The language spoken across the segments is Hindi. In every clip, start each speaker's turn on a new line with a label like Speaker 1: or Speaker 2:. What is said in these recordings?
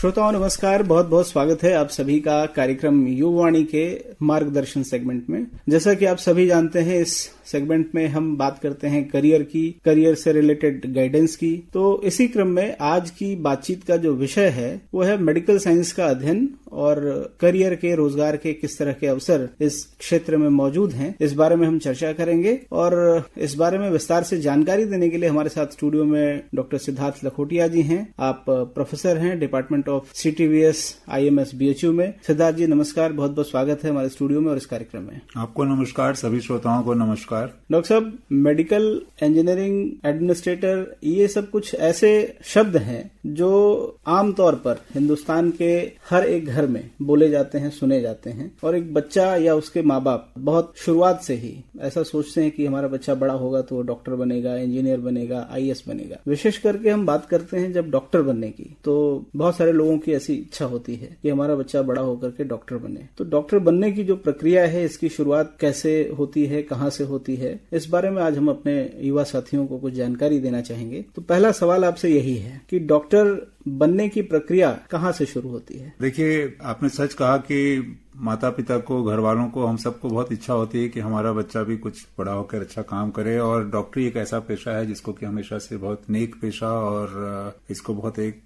Speaker 1: श्रोताओं नमस्कार, बहुत बहुत स्वागत है आप सभी का कार्यक्रम युवावाणी के मार्गदर्शन सेगमेंट में। जैसा कि आप सभी जानते हैं, इस सेगमेंट में हम बात करते हैं करियर की, करियर से रिलेटेड गाइडेंस की। तो इसी क्रम में आज की बातचीत का जो विषय है वो है मेडिकल साइंस का अध्ययन और करियर के, रोजगार के किस तरह के अवसर इस क्षेत्र में मौजूद हैं, इस बारे में हम चर्चा करेंगे। और इस बारे में विस्तार से जानकारी देने के लिए हमारे साथ स्टूडियो में डॉक्टर सिद्धार्थ लखोटिया जी हैं। आप प्रोफेसर हैं department of CTVS IMS BHU में। सिद्धार्थ जी नमस्कार, बहुत बहुत स्वागत है हमारे स्टूडियो में और इस कार्यक्रम में।
Speaker 2: आपको नमस्कार, सभी श्रोताओं को नमस्कार।
Speaker 1: डॉक्टर साहब, मेडिकल इंजीनियरिंग एडमिनिस्ट्रेटर, ये सब कुछ ऐसे शब्द हैं जो आमतौर पर हिंदुस्तान के हर एक घर में बोले जाते हैं, सुने जाते हैं। और एक बच्चा या उसके माँ बाप बहुत शुरुआत से ही ऐसा सोचते हैं कि हमारा बच्चा बड़ा होगा तो डॉक्टर बनेगा, इंजीनियर बनेगा, IAS बनेगा। विशेष करके हम बात करते हैं जब डॉक्टर बनने की, तो बहुत सारे लोगों की ऐसी इच्छा होती है कि हमारा बच्चा बड़ा होकर के डॉक्टर बने। तो डॉक्टर बनने की जो प्रक्रिया है, इसकी शुरुआत कैसे होती है, कहाँ से होती है, इस बारे में आज हम अपने युवा साथियों को कुछ जानकारी देना चाहेंगे। तो पहला सवाल आपसे यही है कि डॉक्टर बनने की प्रक्रिया कहाँ से शुरू होती है?
Speaker 2: देखिए, आपने सच कहा कि माता पिता को, घर वालों को, हम सबको बहुत इच्छा होती है कि हमारा बच्चा भी कुछ बड़ा होकर अच्छा काम करे। और डॉक्टरी एक ऐसा पेशा है जिसको कि हमेशा से बहुत नेक पेशा और इसको बहुत एक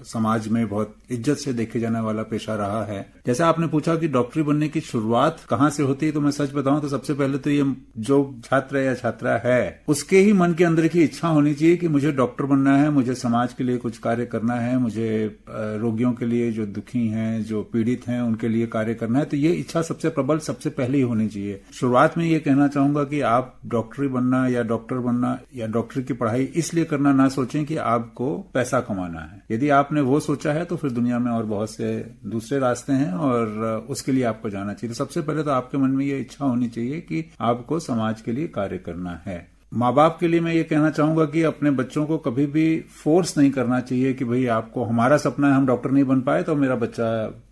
Speaker 2: समाज में बहुत इज्जत से देखे जाने वाला पेशा रहा है। जैसे आपने पूछा कि डॉक्टरी बनने की शुरुआत कहाँ से होती है, तो मैं सच बताऊं तो सबसे पहले तो ये जो छात्र या छात्रा है उसके ही मन के अंदर की इच्छा होनी चाहिए कि मुझे डॉक्टर बनना है, मुझे समाज के लिए कुछ कार्य करना है, मुझे रोगियों के लिए, जो दुखी हैं, जो पीड़ित हैं, उनके लिए कार्य करना है। तो ये इच्छा सबसे प्रबल, सबसे पहले ही होनी चाहिए। शुरुआत में ये कहना चाहूंगा कि आप डॉक्टरी बनना या डॉक्टर बनना या डॉक्टरी की पढ़ाई इसलिए करना ना सोचें कि आपको पैसा कमाना है। यदि आपने वो सोचा है तो फिर दुनिया में और बहुत से दूसरे रास्ते हैं और उसके लिए आपको जाना चाहिए। तो सबसे पहले तो आपके मन में ये इच्छा होनी चाहिए कि आपको समाज के लिए कार्य करना है। माँ बाप के लिए मैं ये कहना चाहूंगा कि अपने बच्चों को कभी भी फोर्स नहीं करना चाहिए कि भाई आपको, हमारा सपना है हम डॉक्टर नहीं बन पाए तो मेरा बच्चा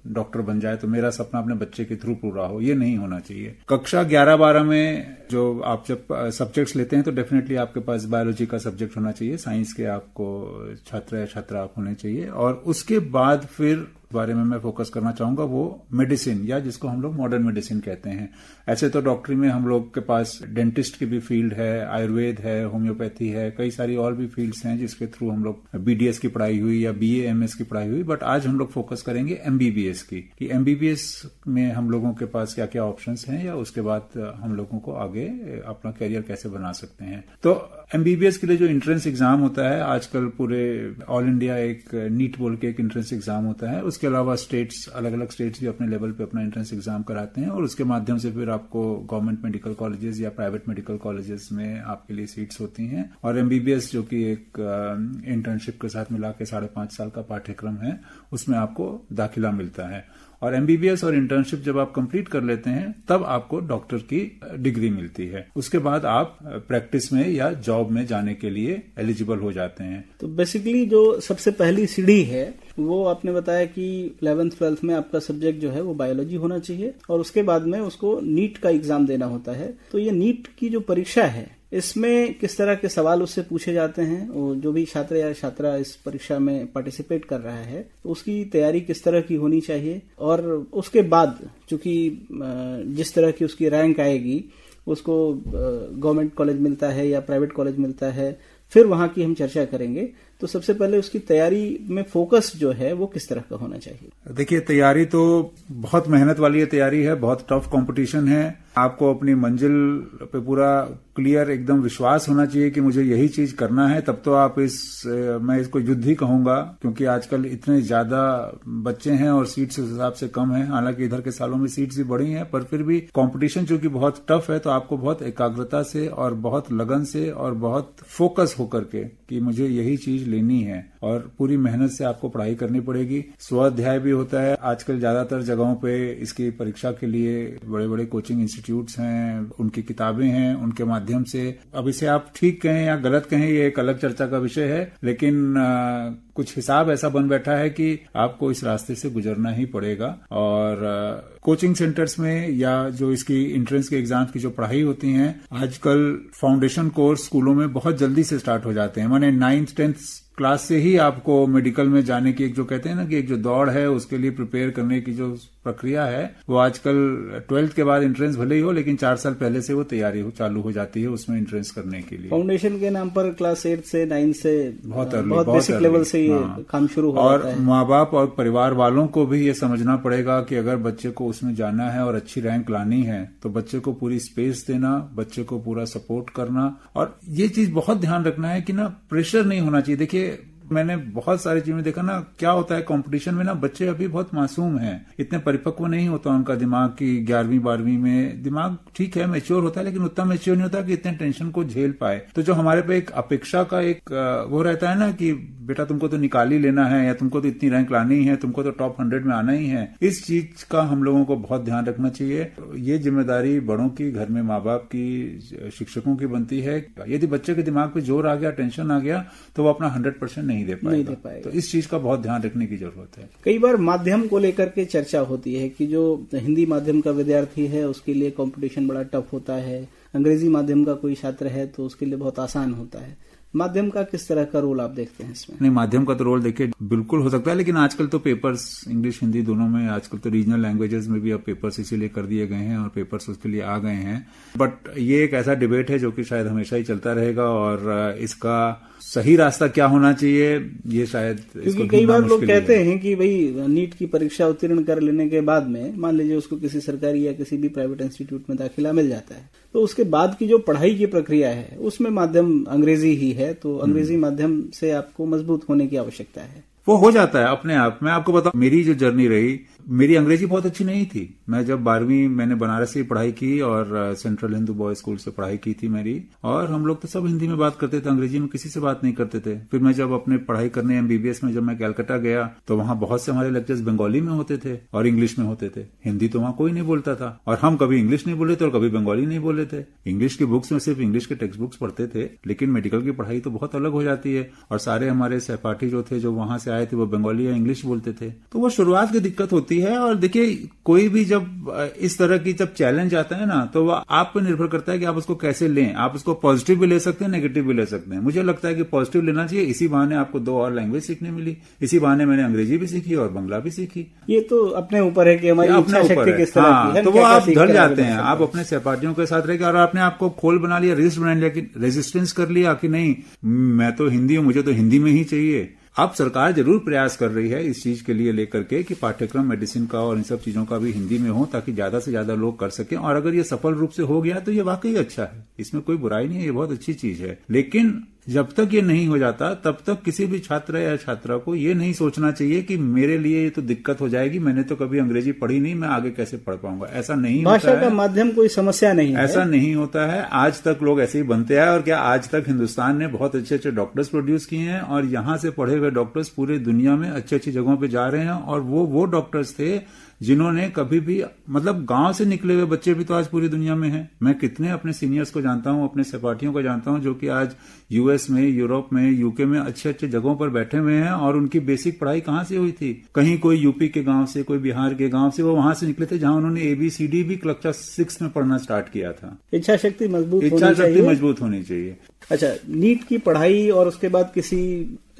Speaker 2: डॉक्टर बन जाए, तो मेरा सपना अपने बच्चे के थ्रू पूरा हो, ये नहीं होना चाहिए। कक्षा 11-12 में जो आप जब सब्जेक्ट्स लेते हैं तो डेफिनेटली आपके पास बायोलॉजी का सब्जेक्ट होना चाहिए, साइंस के आपको छात्र या छात्रा आप होने चाहिए। और उसके बाद फिर बारे में मैं फोकस करना चाहूंगा वो मेडिसिन, या जिसको हम लोग मॉडर्न मेडिसिन कहते हैं। ऐसे तो डॉक्टरी में हम लोग के पास डेंटिस्ट की भी फील्ड है, आयुर्वेद है, होम्योपैथी है, कई सारी और भी फील्ड्स हैं जिसके थ्रू हम लोग BDS की पढ़ाई हुई या BA MS की पढ़ाई हुई। बट आज हम लोग फोकस करेंगे MBBS की, कि MBBS में हम लोगों के पास क्या क्या ऑप्शंस हैं या उसके बाद हम लोगों को आगे अपना करियर कैसे बना सकते हैं। तो MBBS के लिए जो एंट्रेंस एग्जाम होता है आजकल, पूरे ऑल इंडिया एक नीट बोल के एक एंट्रेंस एग्जाम होता है। उसके अलावा स्टेट्स, अलग अलग स्टेट्स भी अपने लेवल पे अपना एंट्रेंस एग्जाम कराते हैं और उसके माध्यम से फिर आपको गवर्नमेंट मेडिकल कॉलेजेस या प्राइवेट मेडिकल कॉलेजेस में आपके लिए सीट्स होती हैं। और MBBS जो कि एक इंटर्नशिप के साथ मिला के 5.5 साल का पाठ्यक्रम है, उसमें आपको दाखिला मिलता है। और MBBS और इंटर्नशिप जब आप कंप्लीट कर लेते हैं तब आपको डॉक्टर की डिग्री मिलती है। उसके बाद आप प्रैक्टिस में या जॉब में जाने के लिए एलिजिबल हो जाते हैं।
Speaker 1: तो बेसिकली जो सबसे पहली सीढ़ी है वो आपने बताया कि 11th-12th में आपका सब्जेक्ट जो है वो बायोलॉजी होना चाहिए और उसके बाद में उसको नीट का एग्जाम देना होता है। तो ये नीट की जो परीक्षा है, इसमें किस तरह के सवाल उससे पूछे जाते हैं, और जो भी छात्र या छात्रा इस परीक्षा में पार्टिसिपेट कर रहा है तो उसकी तैयारी किस तरह की होनी चाहिए, और उसके बाद चूंकि जिस तरह की उसकी रैंक आएगी उसको गवर्नमेंट कॉलेज मिलता है या प्राइवेट कॉलेज मिलता है, फिर वहां की हम चर्चा करेंगे। तो सबसे पहले उसकी तैयारी में फोकस जो है वो किस तरह का होना चाहिए?
Speaker 2: देखिए, तैयारी तो बहुत मेहनत वाली तैयारी है, बहुत टफ कंपटीशन है। आपको अपनी मंजिल पे पूरा क्लियर एकदम विश्वास होना चाहिए कि मुझे यही चीज करना है, तब तो आप मैं इसको युद्ध ही कहूंगा, क्योंकि आजकल इतने ज्यादा बच्चे हैं और सीट्स उस हिसाब से कम है। हालांकि इधर के सालों में सीट्स भी बढ़ी हैं, पर फिर भी कंपटीशन चूंकि बहुत टफ है तो आपको बहुत एकाग्रता से और बहुत लगन से और बहुत फोकस होकर के कि मुझे यही चीज लेनी है और पूरी मेहनत से आपको पढ़ाई करनी पड़ेगी। स्वाध्याय भी होता है आजकल ज्यादातर जगहों पे, इसकी परीक्षा के लिए बड़े बड़े कोचिंग इंस्टीट्यूट्स हैं, उनकी किताबें हैं, उनके माध्यम से, अब इसे आप ठीक कहें या गलत कहें ये एक अलग चर्चा का विषय है, लेकिन कुछ हिसाब ऐसा बन बैठा है कि आपको इस रास्ते से गुजरना ही पड़ेगा। और कोचिंग सेंटर्स में या जो इसकी एंट्रेंस के एग्जाम की जो पढ़ाई होती है, आजकल फाउंडेशन कोर्स स्कूलों में बहुत जल्दी से स्टार्ट हो जाते हैं। माने 9th 10th क्लास से ही आपको मेडिकल में जाने की एक जो कहते हैं ना कि एक जो दौड़ है उसके लिए प्रिपेयर करने की जो प्रक्रिया है वो आजकल 12th के बाद एंट्रेंस भले ही हो लेकिन 4 साल पहले से वो तैयारी चालू हो जाती है उसमें एंट्रेंस करने के लिए।
Speaker 1: फाउंडेशन के नाम पर क्लास 8 से 9 से बहुत बेसिक लेवल से ये काम शुरू हो जाता है।
Speaker 2: और माँ बाप और परिवार वालों को भी ये समझना पड़ेगा कि अगर बच्चे को उसमें जाना है और अच्छी रैंक लानी है तो बच्चे को पूरी स्पेस देना, बच्चे को पूरा सपोर्ट करना। और ये चीज बहुत ध्यान रखना है कि ना प्रेशर नहीं होना चाहिए। देखिए मैंने बहुत सारी चीजों में देखा ना क्या होता है कंपटीशन में ना बच्चे अभी बहुत मासूम हैं, इतने परिपक्व नहीं होता उनका दिमाग की 11वीं 12वीं में दिमाग ठीक है मैच्योर होता है लेकिन उतना मैच्योर नहीं होता कि इतने टेंशन को झेल पाए। तो जो हमारे पे एक अपेक्षा का एक वो रहता है ना कि बेटा तुमको तो निकाल ही लेना है या तुमको तो इतनी रैंक लानी है, तुमको तो टॉप 100 में आना ही है, इस चीज का हम लोगों को बहुत ध्यान रखना चाहिए। ये जिम्मेदारी बड़ों की, घर में माँ बाप की, शिक्षकों की बनती है। यदि बच्चे के दिमाग पे जोर आ गया, टेंशन आ गया तो वो अपना 100% नहीं दे पाएगा। तो इस चीज का बहुत ध्यान रखने की जरूरत है।
Speaker 1: कई बार माध्यम को लेकर के चर्चा होती है कि जो हिंदी माध्यम का विद्यार्थी है उसके लिए कंपटीशन बड़ा टफ होता है, अंग्रेजी माध्यम का कोई छात्र है तो उसके लिए बहुत आसान होता है। माध्यम का किस तरह का रोल आप देखते हैं इसमें?
Speaker 2: नहीं, माध्यम का तो रोल देखिए बिल्कुल हो सकता है लेकिन आजकल तो पेपर्स इंग्लिश हिंदी दोनों में, आजकल तो रीजनल लैंग्वेजेस में भी अब पेपर्स इसीलिए कर दिए गए हैं और पेपर्स उसके लिए आ गए हैं। बट ये एक ऐसा डिबेट है जो कि शायद हमेशा ही चलता रहेगा और इसका सही रास्ता क्या होना चाहिए ये शायद,
Speaker 1: क्योंकि कई बार लोग कहते हैं कि भाई नीट की परीक्षा उत्तीर्ण कर लेने के बाद में मान लीजिए उसको किसी सरकारी या किसी भी प्राइवेट इंस्टीट्यूट में दाखिला मिल जाता है तो उसके बाद की जो पढ़ाई की प्रक्रिया है उसमें माध्यम अंग्रेजी ही है, तो अंग्रेजी माध्यम से आपको मजबूत होने की आवश्यकता है।
Speaker 2: वो हो जाता है अपने आप। मैं आपको बताऊं मेरी जो जर्नी रही, मेरी अंग्रेजी बहुत अच्छी नहीं थी। मैं जब 12वीं मैंने बनारस से पढ़ाई की और सेंट्रल हिंदू बॉयज स्कूल से पढ़ाई की थी मेरी, और हम लोग तो सब हिंदी में बात करते थे, अंग्रेजी में किसी से बात नहीं करते थे। फिर मैं जब अपने पढ़ाई करने MBBS में जब मैं कलकत्ता गया तो वहां बहुत से हमारे लेक्चर्स बंगाली में होते थे और इंग्लिश में होते थे। हिंदी तो वहां कोई नहीं बोलता था और हम कभी इंग्लिश नहीं बोले थे और कभी बंगाली नहीं बोले थे। इंग्लिश की बुक्स में सिर्फ इंग्लिश के टेक्स्ट बुक्स पढ़ते थे, लेकिन मेडिकल की पढ़ाई तो बहुत अलग हो जाती है और सारे हमारे सहपाठी जो थे जो वहां से आए थे वो बंगाली या इंग्लिश बोलते थे। तो वो शुरुआत की दिक्कत होती है। और देखिए कोई भी जब इस तरह की जब चैलेंज आता है ना तो वह आप पर निर्भर करता है कि आप उसको कैसे लें। आप उसको पॉजिटिव भी ले सकते हैं, नेगेटिव भी ले सकते हैं। मुझे लगता है कि पॉजिटिव लेना चाहिए। इसी बहाने आपको 2 और लैंग्वेज सीखने मिली, इसी बहाने मैंने अंग्रेजी भी सीखी और बंगला भी सीखी।
Speaker 1: ये तो अपने ऊपर है कि हमारी इच्छा शक्ति किस तरह की है।
Speaker 2: तो वो आप ढल जाते हैं, आप अपने सहपाठियों के साथ रह और आपने आपको खोल बना लिया, रिस्ट बना लिया कि रेजिस्टेंस कर लिया कि नहीं मैं तो हिंदी हूं, मुझे तो हिंदी में ही चाहिए। अब सरकार जरूर प्रयास कर रही है इस चीज के लिए लेकर के कि पाठ्यक्रम मेडिसिन का और इन सब चीजों का भी हिंदी में हो ताकि ज्यादा से ज्यादा लोग कर सकें। और अगर ये सफल रूप से हो गया तो ये वाकई अच्छा है, इसमें कोई बुराई नहीं है, ये बहुत अच्छी चीज है। लेकिन जब तक ये नहीं हो जाता तब तक किसी भी छात्र या छात्रा को ये नहीं सोचना चाहिए कि मेरे लिए ये तो दिक्कत हो जाएगी, मैंने तो कभी अंग्रेजी पढ़ी नहीं, मैं आगे कैसे पढ़ पाऊंगा। ऐसा नहीं होता है।
Speaker 1: भाषा का माध्यम कोई समस्या नहीं है,
Speaker 2: ऐसा नहीं होता है। आज तक लोग ऐसे ही बनते हैं और क्या आज तक हिंदुस्तान ने बहुत अच्छे अच्छे डॉक्टर्स प्रोड्यूस किए हैं और यहां से पढ़े हुए डॉक्टर्स पूरे दुनिया में अच्छी अच्छी जगहों पे जा रहे हैं। और वो डॉक्टर्स थे जिन्होंने कभी भी मतलब गांव से निकले हुए बच्चे भी तो आज पूरी दुनिया में हैं। मैं कितने अपने सीनियर्स को जानता हूं, अपने सहपाठियों को जानता हूं जो कि आज US में, यूरोप में, UK में अच्छे अच्छे जगहों पर बैठे हुए हैं। और उनकी बेसिक पढ़ाई कहां से हुई थी? कहीं कोई यूपी के गांव से, कोई बिहार के गांव से, वो वहां से निकले थे जहां उन्होंने ABCD भी कक्षा 6 में पढ़ना स्टार्ट किया था।
Speaker 1: इच्छा शक्ति मजबूत
Speaker 2: होनी चाहिए।
Speaker 1: अच्छा, नीट की पढ़ाई और उसके बाद किसी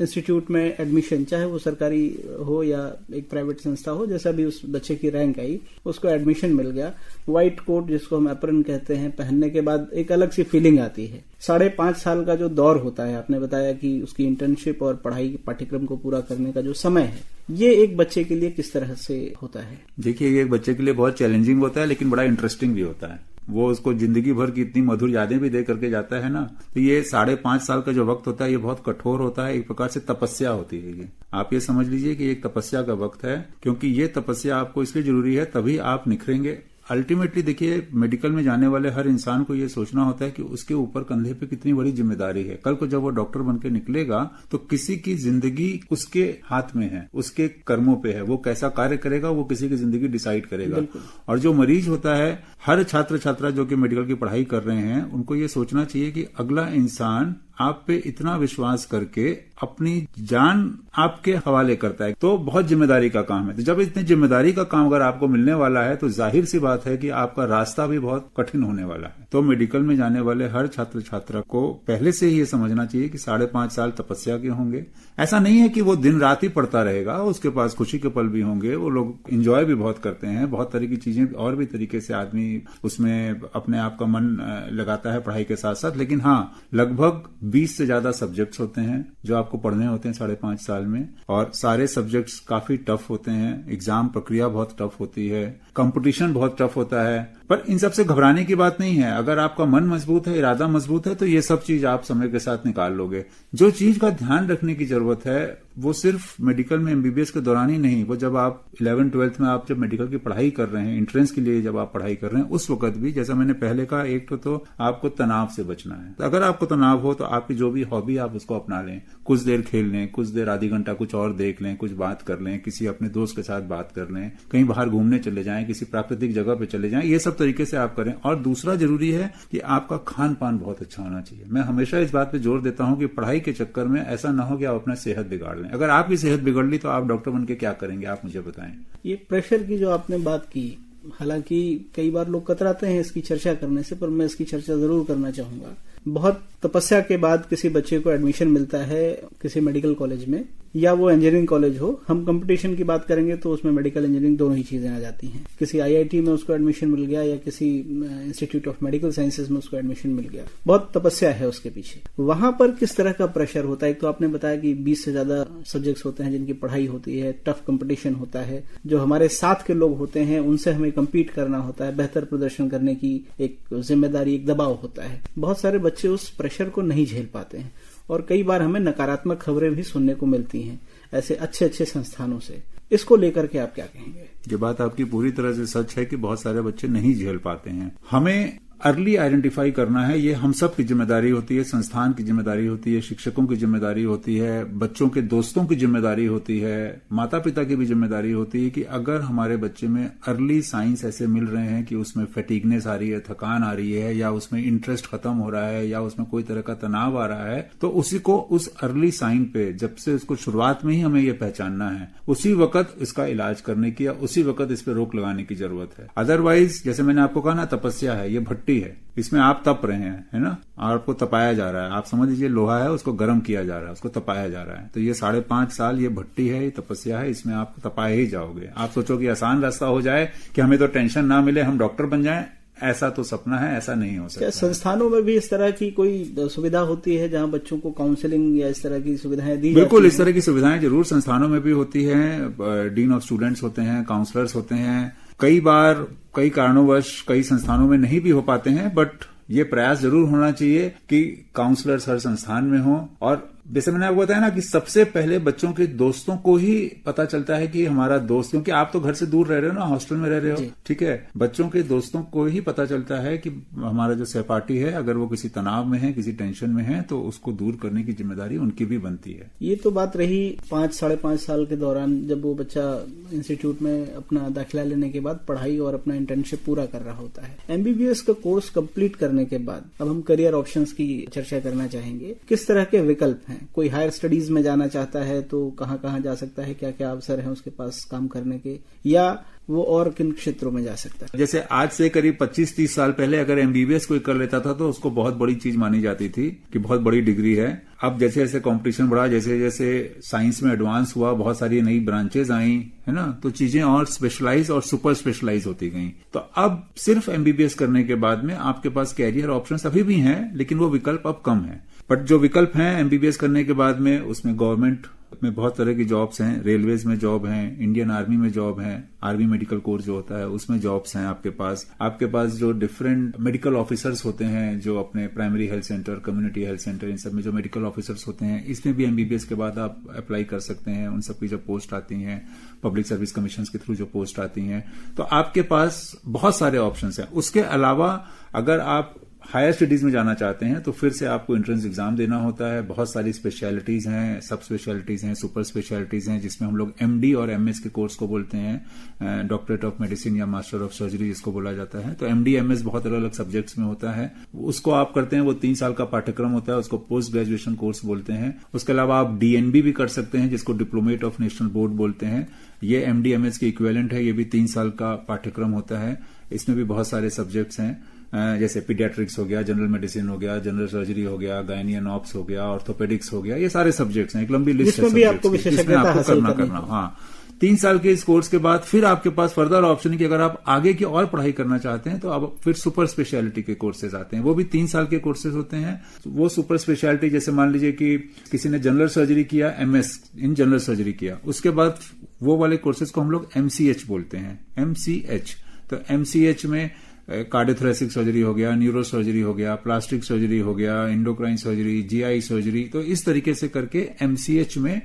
Speaker 1: इंस्टीट्यूट में एडमिशन, चाहे वो सरकारी हो या एक प्राइवेट संस्था हो, जैसा भी उस बच्चे की रैंक आई उसको एडमिशन मिल गया, व्हाइट कोट जिसको हम एप्रन कहते हैं पहनने के बाद एक अलग सी फीलिंग आती है। 5.5 साल का जो दौर होता है, आपने बताया कि उसकी इंटर्नशिप और पढ़ाई के पाठ्यक्रम को पूरा करने का जो समय है, ये एक बच्चे के लिए किस तरह से होता है?
Speaker 2: देखिए ये एक बच्चे के लिए बहुत चैलेंजिंग होता है लेकिन बड़ा इंटरेस्टिंग भी होता है। वो उसको जिंदगी भर की इतनी मधुर यादें भी दे करके जाता है ना। तो ये 5.5 साल का जो वक्त होता है ये बहुत कठोर होता है, एक प्रकार से तपस्या होती है ये। आप ये समझ लीजिए कि एक तपस्या का वक्त है, क्योंकि ये तपस्या आपको इसलिए जरूरी है तभी आप निखरेंगे। अल्टीमेटली देखिए मेडिकल में जाने वाले हर इंसान को ये सोचना होता है कि उसके ऊपर कंधे पे कितनी बड़ी जिम्मेदारी है। कल को जब वो डॉक्टर बनके निकलेगा तो किसी की जिंदगी उसके हाथ में है, उसके कर्मों पे है। वो कैसा कार्य करेगा वो किसी की जिंदगी डिसाइड करेगा। और जो मरीज होता है, हर छात्र छात्रा जो कि मेडिकल की पढ़ाई कर रहे हैं, उनको ये सोचना चाहिए कि अगला इंसान आप पे इतना विश्वास करके अपनी जान आपके हवाले करता है, तो बहुत जिम्मेदारी का काम है। तो जब इतनी जिम्मेदारी का काम अगर आपको मिलने वाला है तो जाहिर सी बात है कि आपका रास्ता भी बहुत कठिन होने वाला है। तो मेडिकल में जाने वाले हर छात्र छात्रा को पहले से ही ये समझना चाहिए कि 5.5 साल तपस्या के होंगे। ऐसा नहीं है कि वो दिन रात ही पढ़ता रहेगा, उसके पास खुशी के पल भी होंगे, वो लोग एंजॉय भी बहुत करते हैं, बहुत तरह की चीजें और भी तरीके से आदमी उसमें अपने आप का मन लगाता है पढ़ाई के साथ साथ। लेकिन हाँ, लगभग 20 से ज्यादा सब्जेक्ट्स होते हैं जो आपको पढ़ने होते हैं 5.5 साल में, और सारे सब्जेक्ट्स काफी टफ होते हैं। एग्जाम प्रक्रिया बहुत टफ होती है, कंपटीशन बहुत टफ होता है, पर इन सब से घबराने की बात नहीं है। अगर आपका मन मजबूत है, इरादा मजबूत है, तो ये सब चीज आप समय के साथ निकाल लोगे। जो चीज का ध्यान रखने की जरूरत है वो सिर्फ मेडिकल में एमबीबीएस के दौरान ही नहीं, वो जब आप 11th-12th में आप जब मेडिकल की पढ़ाई कर रहे हैं, एंट्रेंस के लिए जब आप पढ़ाई कर रहे हैं, उस वक्त भी, जैसा मैंने पहले कहा, एक तो आपको तनाव से बचना है। तो अगर आपको तनाव हो तो आपकी जो भी हॉबी आप उसको अपना लें, कुछ देर खेल लें, कुछ देर आधी घंटा कुछ और देख लें, कुछ बात कर लें, किसी अपने दोस्त के साथ बात कर लें, कहीं बाहर घूमने चले जाएं, किसी प्राकृतिक जगह पे चले जाएं, ये सब तरीके से आप करें। और दूसरा जरूरी है कि आपका खान पान बहुत अच्छा होना चाहिए। मैं हमेशा इस बात पे जोर देता हूं कि पढ़ाई के चक्कर में ऐसा ना हो कि आप अपना सेहत बिगाड़ लें। अगर आपकी सेहत बिगड़ ली तो आप डॉक्टर बन के क्या करेंगे, आप मुझे बताएं।
Speaker 1: ये प्रेशर की जो आपने बात की, हालांकि कई बार लोग कतराते हैं इसकी चर्चा करने से, पर मैं इसकी चर्चा जरूर करना चाहूंगा। बहुत तपस्या के बाद किसी बच्चे को एडमिशन मिलता है किसी मेडिकल कॉलेज में, या वो इंजीनियरिंग कॉलेज हो। हम कंपटीशन की बात करेंगे तो उसमें मेडिकल इंजीनियरिंग दोनों ही चीजें आ जाती हैं। किसी आईआईटी में उसको एडमिशन मिल गया या किसी इंस्टीट्यूट ऑफ मेडिकल साइंसेज में उसको एडमिशन मिल गया, बहुत तपस्या है उसके पीछे। वहां पर किस तरह का प्रेशर होता है? एक तो आपने बताया कि 20 से ज्यादा सब्जेक्ट्स होते हैं जिनकी पढ़ाई होती है, टफ कंपटीशन होता है, जो हमारे साथ के लोग होते हैं उनसे हमें कम्पीट करना होता है, बेहतर प्रदर्शन करने की एक जिम्मेदारी, एक दबाव होता है। बहुत सारे बच्चे उस प्रेशर को नहीं झेल पाते हैं और कई बार हमें नकारात्मक खबरें भी सुनने को मिलती हैं ऐसे अच्छे संस्थानों से। इसको लेकर के आप क्या कहेंगे?
Speaker 2: ये बात आपकी पूरी तरह से सच है कि बहुत सारे बच्चे नहीं झेल पाते हैं। हमें अर्ली आइडेंटिफाई करना है, ये हम सब की जिम्मेदारी होती है, संस्थान की जिम्मेदारी होती है, शिक्षकों की जिम्मेदारी होती है, बच्चों के दोस्तों की जिम्मेदारी होती है, माता पिता की भी जिम्मेदारी होती है कि अगर हमारे बच्चे में अर्ली साइंस ऐसे मिल रहे हैं कि उसमें फैटिगनेस आ रही है, थकान आ रही है, या उसमें इंटरेस्ट खत्म हो रहा है, या उसमें कोई तरह का तनाव आ रहा है, तो उसी को उस अर्ली साइन पे, जब से उसको शुरुआत में ही हमें ये पहचानना है, उसी वक्त इसका इलाज करने की या उसी वक्त इस पे रोक लगाने की जरूरत है। अदरवाइज, जैसे मैंने आपको कहा ना, तपस्या है, ये भट्टी है, इसमें आप तप रहे हैं, है ना, आपको तपाया जा रहा है। आप समझ लीजिए लोहा है, उसको गर्म किया जा रहा है, उसको तपाया जा रहा है। तो ये 5.5 साल ये भट्टी है, ये तपस्या है, इसमें आप तपाए ही जाओगे। आप सोचो कि आसान रास्ता हो जाए कि हमें तो टेंशन ना मिले, हम डॉक्टर बन जाएं, ऐसा तो सपना है, ऐसा नहीं हो सकता।
Speaker 1: क्या संस्थानों में भी इस तरह की कोई सुविधा होती है जहां बच्चों को काउंसलिंग या इस तरह की सुविधाएं दी?
Speaker 2: बिल्कुल, इस तरह की सुविधाएं जरूर संस्थानों में भी होती है। डीन ऑफ स्टूडेंट्स होते हैं, काउंसलर्स होते हैं। कई बार कई कारणोंवश कई संस्थानों में नहीं भी हो पाते हैं, बट ये प्रयास जरूर होना चाहिए कि काउंसलर्स हर संस्थान में हो। और जैसे मैंने आपको बताया ना कि सबसे पहले बच्चों के दोस्तों को ही पता चलता है कि हमारा दोस्त, क्योंकि आप तो घर से दूर रह रहे हो ना, हॉस्टल में रह रहे हो, ठीक है, बच्चों के दोस्तों को ही पता चलता है कि हमारा जो सहपाठी है, अगर वो किसी तनाव में है, किसी टेंशन में है, तो उसको दूर करने की जिम्मेदारी उनकी भी बनती है।
Speaker 1: ये तो बात रही 5-5.5 साल के दौरान, जब वो बच्चा इंस्टीट्यूट में अपना दाखिला लेने के बाद पढ़ाई और अपना इंटर्नशिप पूरा कर रहा होता है। एमबीबीएस का कोर्स कंप्लीट करने के बाद अब हम करियर ऑप्शंस की चर्चा करना चाहेंगे। किस तरह के विकल्प हैं? कोई हायर स्टडीज में जाना चाहता है तो कहाँ जा सकता है, क्या क्या अवसर हैं उसके पास काम करने के, या वो और किन क्षेत्रों में जा सकता है?
Speaker 2: जैसे आज से करीब 25-30 साल पहले अगर एमबीबीएस कोई कर लेता था तो उसको बहुत बड़ी चीज मानी जाती थी कि बहुत बड़ी डिग्री है। अब जैसे जैसे कंपटीशन बढ़ा, जैसे जैसे साइंस में एडवांस हुआ, बहुत सारी नई ब्रांचेज आई, है ना, तो चीजें और स्पेशलाइज और सुपर स्पेशलाइज होती गई। तो अब सिर्फ एमबीबीएस करने के बाद में आपके पास कैरियर ऑप्शंस अभी भी हैं, लेकिन वो विकल्प अब कम है। बट जो विकल्प हैं एमबीबीएस करने के बाद में, उसमें गवर्नमेंट में बहुत तरह की जॉब्स हैं, रेलवेज में जॉब हैं, इंडियन आर्मी में जॉब है, आर्मी मेडिकल कोर्स जो होता है उसमें जॉब्स हैं आपके पास जो डिफरेंट मेडिकल ऑफिसर्स होते हैं, जो अपने primary health centre, community health centre, इन सब में जो मेडिकल ऑफिसर्स होते हैं, इसमें भी एमबीबीएस के बाद आप अप्लाई कर सकते हैं। उन सब की जो पोस्ट आती हैं, पब्लिक सर्विस कमीशन के थ्रू जो पोस्ट आती हैं, तो आपके पास बहुत सारे ऑप्शंस हैं। उसके अलावा अगर आप हायर स्टडीज में जाना चाहते हैं तो फिर से आपको एंट्रेंस एग्जाम देना होता है। बहुत सारी स्पेशलिटीज हैं, सब स्पेशलिटीज हैं, सुपर स्पेशलिटीज हैं, जिसमें हम लोग एमडी और एमएस के कोर्स को बोलते हैं, डॉक्टरेट ऑफ मेडिसिन या मास्टर ऑफ सर्जरी जिसको बोला जाता है। तो एमडी एमएस बहुत अलग अलग सब्जेक्ट्स में होता है, उसको आप करते हैं। वो 3 साल का पाठ्यक्रम होता है, उसको पोस्ट ग्रेजुएशन कोर्स बोलते हैं। उसके अलावा आप डीएनबी भी कर सकते हैं, जिसको डिप्लोमेट ऑफ नेशनल बोर्ड बोलते हैं। ये एमडी एमएस के इक्विवेलेंट है, ये भी 3 साल का पाठ्यक्रम होता है। इसमें भी बहुत सारे सब्जेक्ट्स हैं, जैसे पीडियाट्रिक्स हो गया, जनरल मेडिसिन हो गया, जनरल सर्जरी हो गया, गायनी एंड ऑप्स हो गया, ऑर्थोपेडिक्स हो गया, ये सारे सब्जेक्ट्स हैं। एक लंबी लिस्ट है, जिसमें आपको करना। हाँ, 3 साल के इस कोर्स के बाद फिर आपके पास फर्दर ऑप्शन है कि अगर आप आगे की और पढ़ाई करना चाहते हैं तो आप फिर सुपर स्पेशलिटी के कोर्सेज आते हैं। वो भी 3 साल के कोर्सेज होते हैं। वो सुपर स्पेशलिटी जैसे मान लीजिए कि किसी ने जनरल सर्जरी किया, एमएस इन जनरल सर्जरी किया, उसके बाद वो वाले कोर्सेज को हम लोग एमसीएच बोलते हैं, एमसीएच। तो एमसीएच में कार्डियोथोरेसिक सर्जरी हो गया, न्यूरो सर्जरी हो गया, प्लास्टिक सर्जरी हो गया, एंडोक्राइन सर्जरी, जीआई सर्जरी। तो इस तरीके से करके एमसीएच में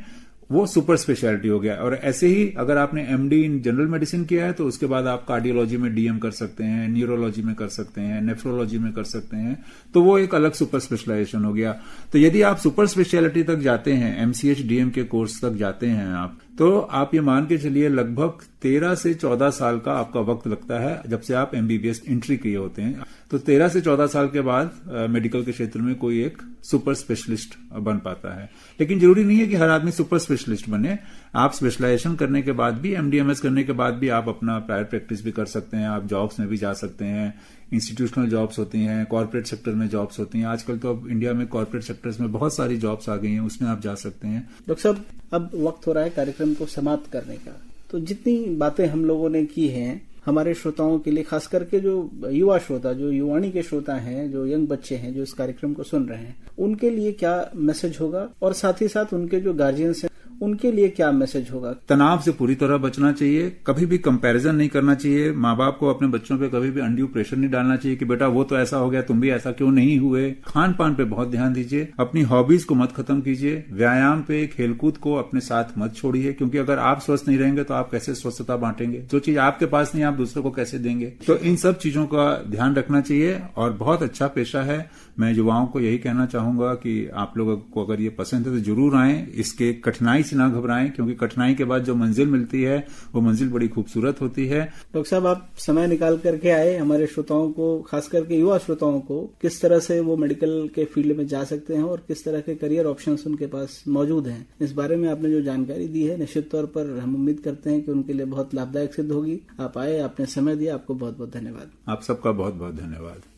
Speaker 2: वो सुपर स्पेशलिटी हो गया। और ऐसे ही अगर आपने एमडी इन जनरल मेडिसिन किया है तो उसके बाद आप कार्डियोलॉजी में डीएम कर सकते हैं, न्यूरोलॉजी में कर सकते हैं, नेफ्रोलॉजी में कर सकते हैं। तो वो एक अलग सुपर स्पेशलाइजेशन हो गया। तो यदि आप सुपर स्पेशलिटी तक जाते हैं, एमसीएच डीएम के कोर्स तक जाते हैं आप, तो आप ये मान के चलिए लगभग 13 से 14 साल का आपका वक्त लगता है जब से आप एमबीबीएस एंट्री किए होते हैं। तो 13 से 14 साल के बाद मेडिकल के क्षेत्र में कोई एक सुपर स्पेशलिस्ट बन पाता है। लेकिन जरूरी नहीं है कि हर आदमी सुपर स्पेशलिस्ट बने। आप स्पेशलाइजेशन करने के बाद भी, एमडीएमएस करने के बाद भी आप अपना प्राइवेट प्रैक्टिस भी कर सकते हैं, आप जॉब्स में भी जा सकते हैं, इंस्टीट्यूशनल जॉब्स होती हैं, कॉर्पोरेट सेक्टर में जॉब्स होती हैं। आजकल तो अब इंडिया में कॉर्पोरेट सेक्टर्स में बहुत सारी जॉब्स आ गई हैं, उसमें आप जा सकते हैं।
Speaker 1: डॉक्टर साहब, अब वक्त हो रहा है कार्यक्रम को समाप्त करने का। तो जितनी बातें हम लोगों ने की हैं, हमारे श्रोताओं के लिए, खास करके जो युवा श्रोता, जो युवाणी के श्रोता हैं, जो यंग बच्चे हैं जो इस कार्यक्रम को सुन रहे हैं, उनके लिए क्या मैसेज होगा? और साथ ही साथ उनके जो गार्जियंस हैं उनके लिए क्या मैसेज होगा?
Speaker 2: तनाव से पूरी तरह बचना चाहिए, कभी भी कंपैरिजन नहीं करना चाहिए। माँ बाप को अपने बच्चों पे कभी भी अनड्यू प्रेशर नहीं डालना चाहिए कि बेटा वो तो ऐसा हो गया, तुम भी ऐसा क्यों नहीं हुए। खान पान पे बहुत ध्यान दीजिए, अपनी हॉबीज को मत खत्म कीजिए, व्यायाम पे, खेलकूद को अपने साथ मत छोड़िए, क्योंकि अगर आप स्वस्थ नहीं रहेंगे तो आप कैसे स्वस्थता बांटेंगे? जो चीज आपके पास नहीं आप दूसरों को कैसे देंगे? तो इन सब चीजों का ध्यान रखना चाहिए। और बहुत अच्छा पेशा है। मैं युवाओं को यही कहना चाहूंगा कि आप लोगों को अगर ये पसंद है तो जरूर आएं, इसके कठिनाई से ना घबराएं, क्योंकि कठिनाई के बाद जो मंजिल मिलती है वो मंजिल बड़ी खूबसूरत होती है।
Speaker 1: डॉक्टर साहब, आप समय निकाल करके आए, हमारे श्रोताओं को, खास करके युवा श्रोताओं को, किस तरह से वो मेडिकल के फील्ड में जा सकते हैं और किस तरह के करियर ऑप्शंस उनके पास मौजूद हैं, इस बारे में आपने जो जानकारी दी है, निश्चित तौर पर हम उम्मीद करते हैं कि उनके लिए बहुत लाभदायक सिद्ध होगी। आप आए, आपने समय दिया, आपको बहुत बहुत धन्यवाद।
Speaker 2: आप सबका बहुत बहुत धन्यवाद।